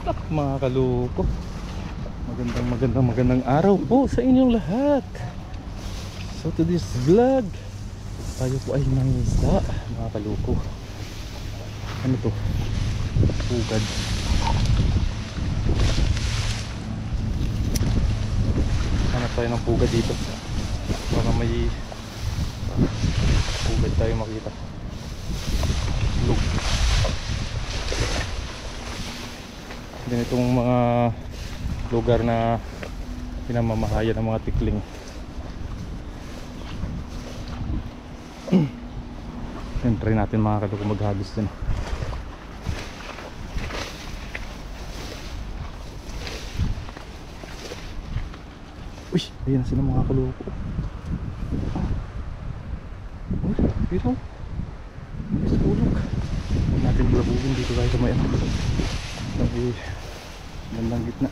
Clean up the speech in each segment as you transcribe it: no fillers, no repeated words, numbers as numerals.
Mga kaloko, magandang araw po sa inyong lahat. So to this vlog, tayo po ay mangisda, mga kaloko. Ano to? Pugad. Hanap tayo ng pugad dito. Baka may pugad tayo makita. Lug. Ganitong mga lugar na pinamamahayan ng mga tikling. Yan, try natin mga kaloko maghagis din. Uy, ayan na sila mga kaloko. Uy, dito may sulok. Huwag natin bulabugin dito tayo sa may gandang gitna.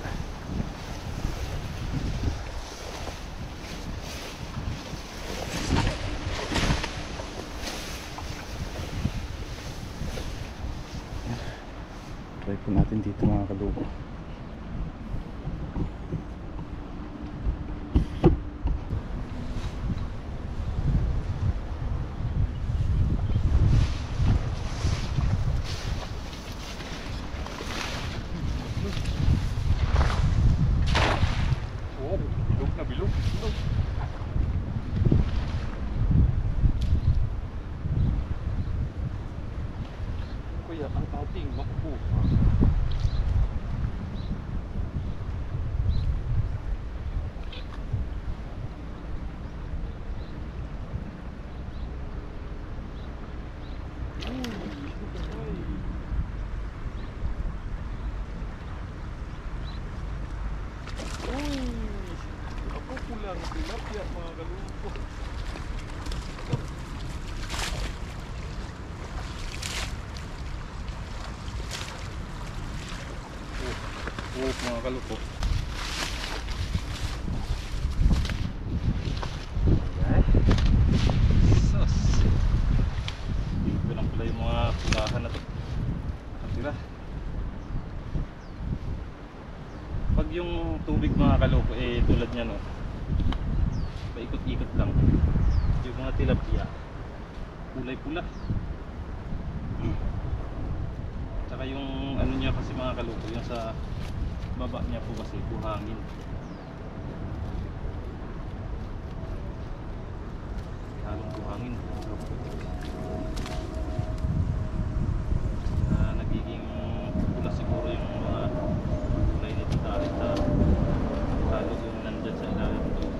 Try po natin dito mga kaloko. Kuya, ang ating makukuha. Ako pulang tilapia mga kalungko. Mga kalungko. Sus. Ito lang pala yung mga pulahan na to. Sila. Pag yung tubig mga kaloko tulad niya no, paikot-ikot lang. Yung mga tilapia kulay pula. Tsaka yung ano niya kasi mga kaloko, yung sa baba niya po kasi buhangin. Halong buhangin. Nagiging pula siguro yung mga kulay nito dahil sa halog yung nandyan sa ilalim ito.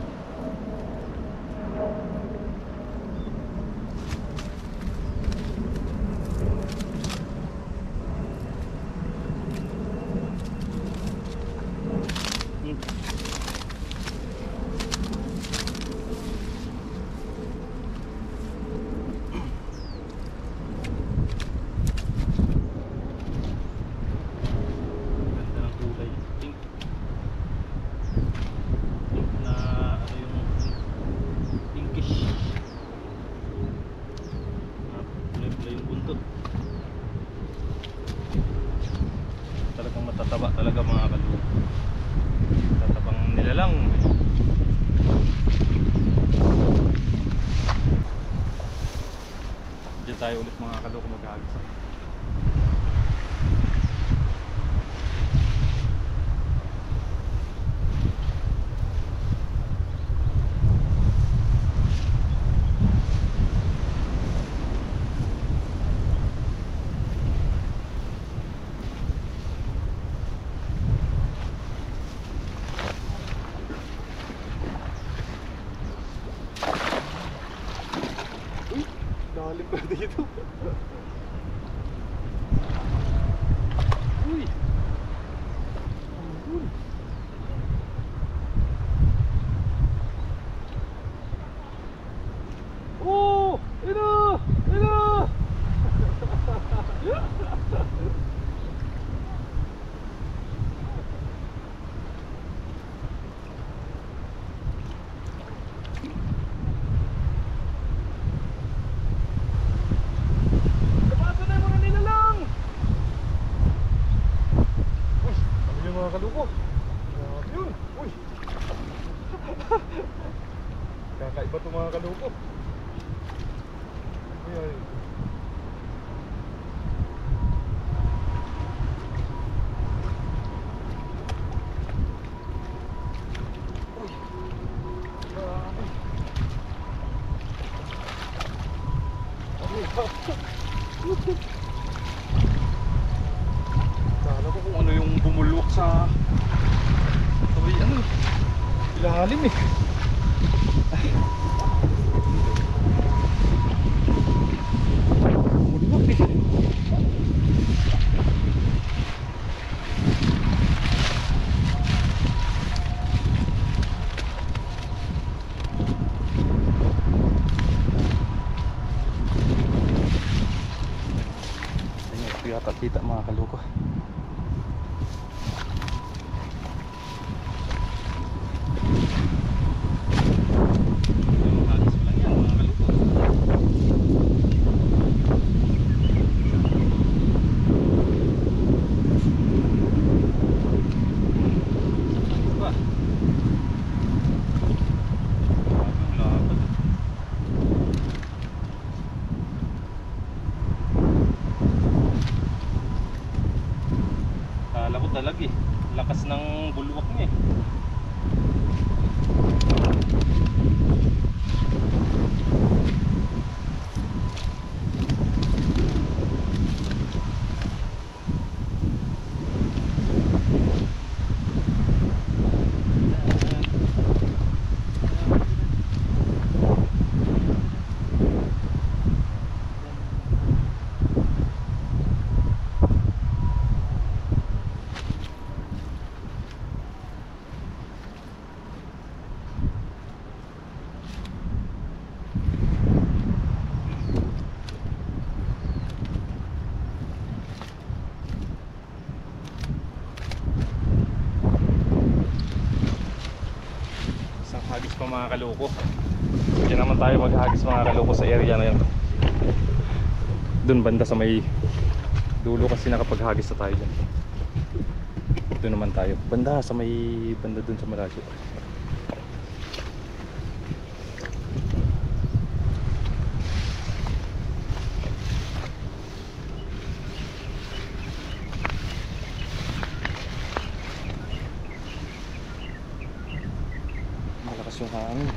Talagang matataba talaga mga kaloko. Tatabang nila lang. Diyan tayo ulit mga kaloko mag-aagsa. Lalim pa dito. Uy. Oh, ino. Kala ko kung ano yung bumulwak sa ano, ilalim eh. Bumulwak eh. Ito yata kita mga kaloko. Kala ko talag eh. Lakas ng bulwak niya eh. Hagis pa mga kaloko. Diyan naman tayo maghagis mga kaloko sa area na yun. Doon banda sa may dulo kasi nakapaghagis na tayo dyan. Doon naman tayo. Banda sa may banda doon sa malayo. Malakas yung hangin.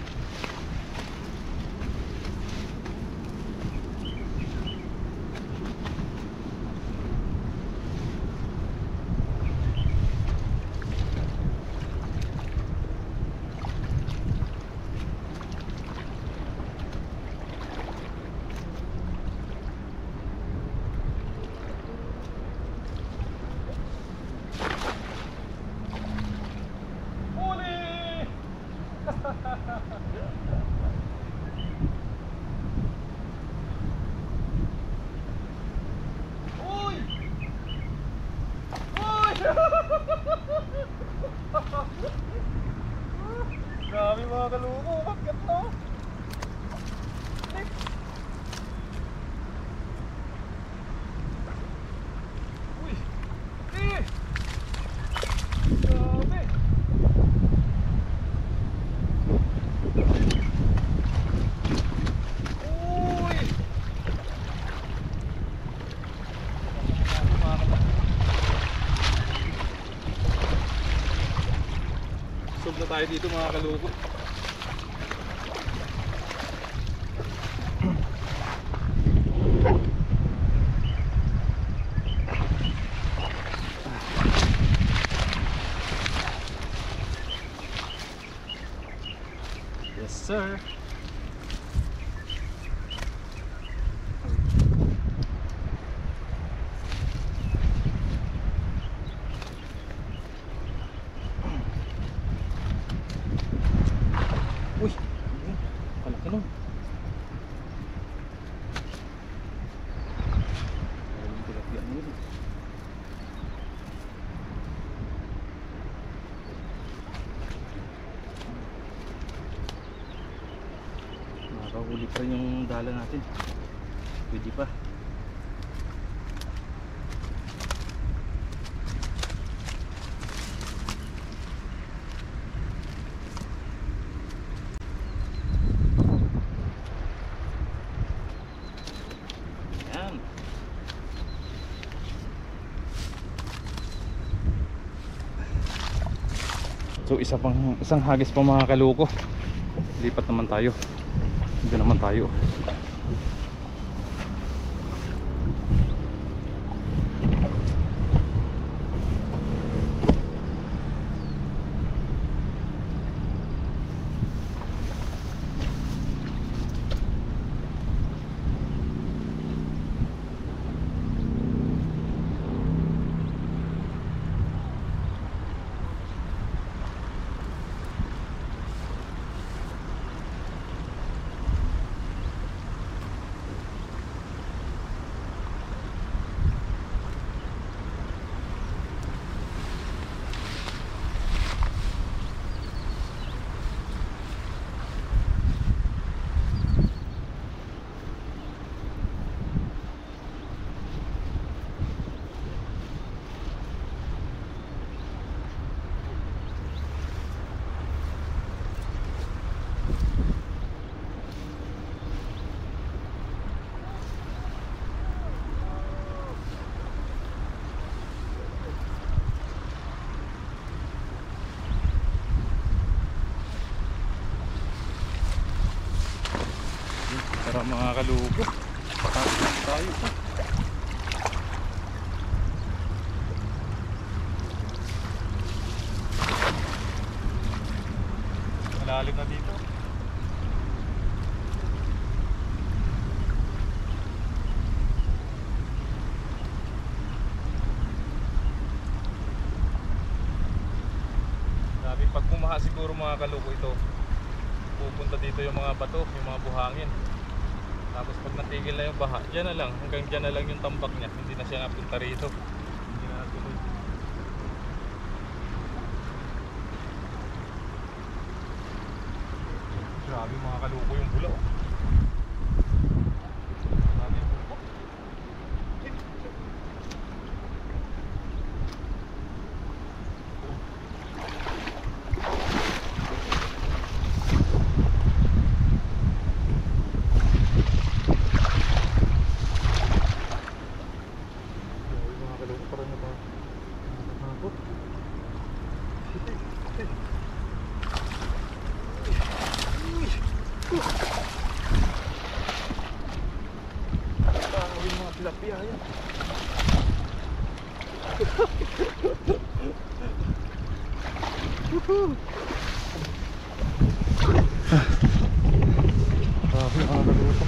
Grabe mga kaloko, bakit no? Uy! Eh! Grabe! Uy! Sob na tayo dito mga kaloko. Yes sir. Uy, kalaki nun. Ayun, tilapia mo yun. Nakakahuli pa rin yung dala natin. Pwede pa. So isang hagis pa mga kaloko. Lipat naman tayo. Doon naman tayo. Tara mga kalugo, patapos tayo pa. Malalim na dito. Grabe, pag bumaha siguro mga kalugo ito, pupunta dito yung mga bato, yung mga buhangin. Tapos pag natigil na yung baha, dyan na lang, hanggang dyan na lang yung tambak niya. Hindi na siya napunta rito. Hindi na natuloy. Grabe mga kaluko yung bulaw. Grabe yung bulaw. Tilapia yan. Grabe mga kaluto.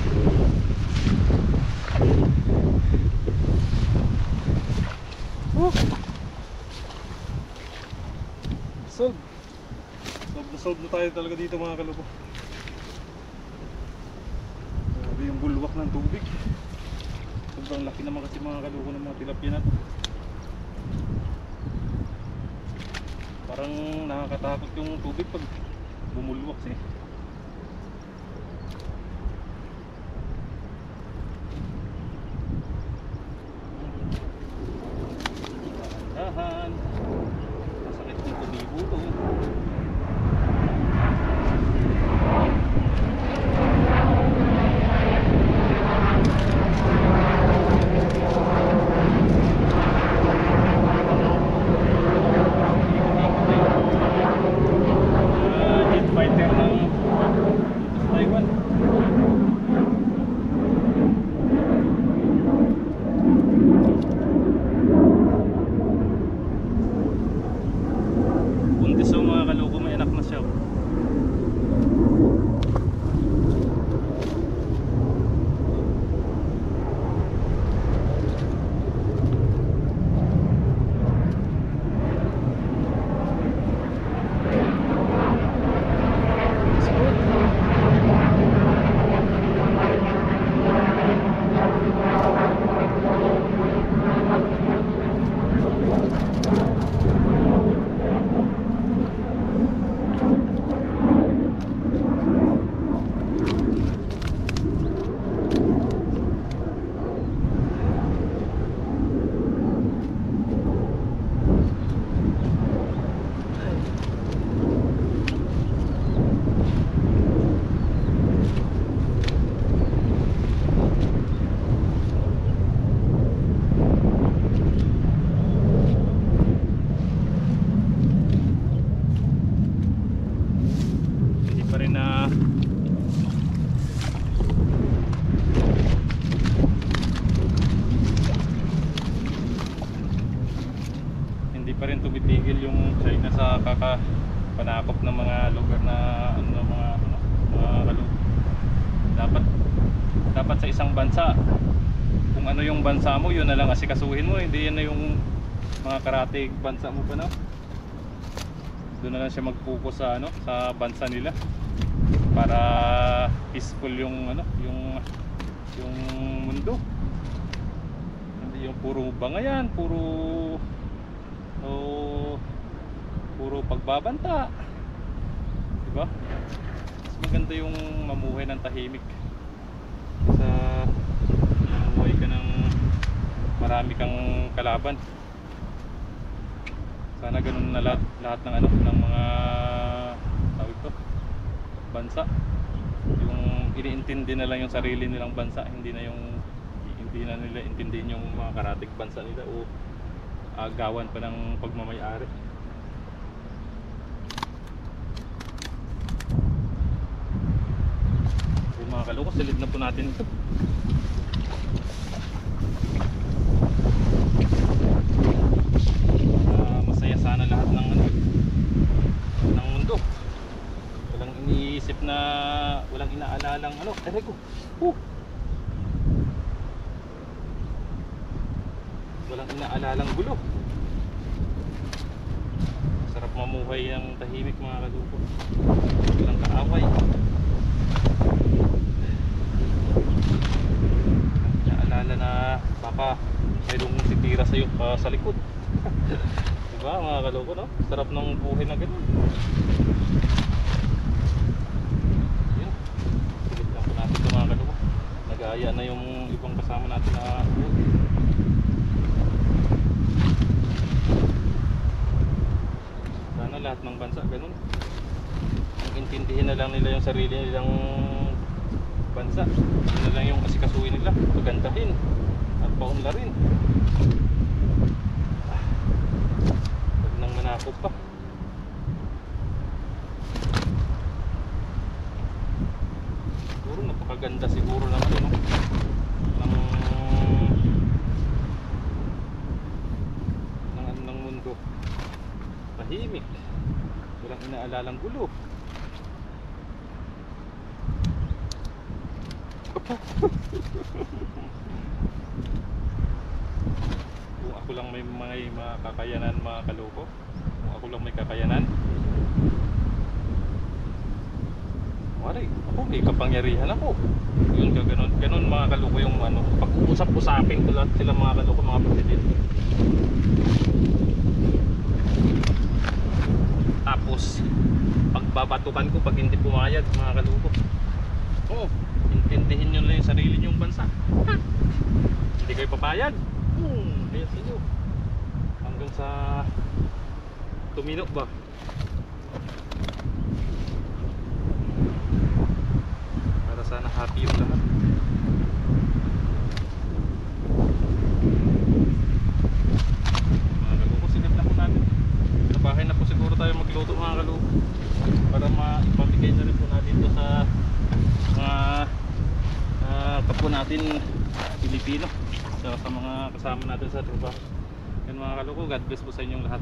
Solve na tayo talaga dito mga kaluto. Grabe yung bulwak ng tubig. Sobrang laki naman kasi mga kaluko ng mga tilapia na to. Parang nakakatakot yung tubig pag bumulwak siya. Dahan. Masakit yung tumibo to. Fighter ng sa isang bansa, kung ano yung bansa mo, yun na lang asikasuhin mo, hindi yan na yung mga karatig bansa mo pa na. Doon na lang siya mag-focus sa ano, sa bansa nila para peaceful yung ano, yung mundo. Hindi yung puro bangayan, puro pagbabanta. Diba? Mas maganda yung mamuhay ng tahimik sa mamuhay ka ng marami kang kalaban. Sana ganun na lahat ng ano, ng mga tawag to, bansa. Yung iniintindi na lang yung sarili nilang bansa, hindi na nila intindihin yung mga karatig bansa nila o agawan pa ng pagmamay-ari. Yung mga kaloko, silid na po natin ito. Masaya sana lahat ng ano, ng mundo. Walang iniisip na, walang inaalalang ano, aray ko. Walang inaalalang gulo. Sarap mamuhay ng tahimik mga kaloko. Walang kaaway. Naalala na baka mayroong sitira sa'yo sa likod. Diba mga kaloko, no? Sarap ng buhay na gano'n. Yun, pilit lang po natin ito mga kaloko. Nag-aaya na yung ibang kasama natin na sana lahat ng bansa gano'n. Ang intindihin na lang nila yung sarili nilang bansa. Yun na lang yung asikasuhin nila, pagandahin at paunlarin. Huwag nang manakop pa. Siguro napakaganda siguro ng ano, no? ng mundo. Tahimik, walang inaalalang gulo. Kung ako lang may mga kakayanan mga kaloko, kung ako lang may kakayanan, wala, ako may kapangyarihan ako. Yun, ganun mga kaloko yung ano, pag-uusap-usapin ko lahat sila mga kaloko, mga presidente. Tapos pagbabatukan ko pag hindi pumayag mga kaloko. Intindihin nyo lang yung sarili nyong bansa. Hindi kayo papayag. Kaya sa inyo hanggang sa tumino ba. Para sana happy yung lahat. Mga kaloko, silip na po natin. Sa bahay na po siguro tayo magluto mga kaloko, para maipamigay na rin po natin ito sa mga kapwa natin Pilipino, sa mga kasama natin sa trabaho. Yan mga kaloko, God bless po sa inyong lahat.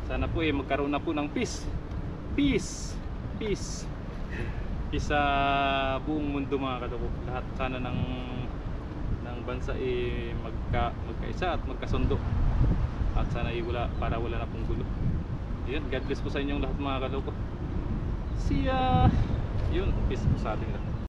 Sana po magkaroon na po ng peace sa buong mundo mga kaloko. Lahat sana ng bansa magkaisa at magkasundo, at sana para wala na pong gulo. Yun, God bless po sa inyong lahat mga kaloko. See ya. Yun, peace po sa ating lahat.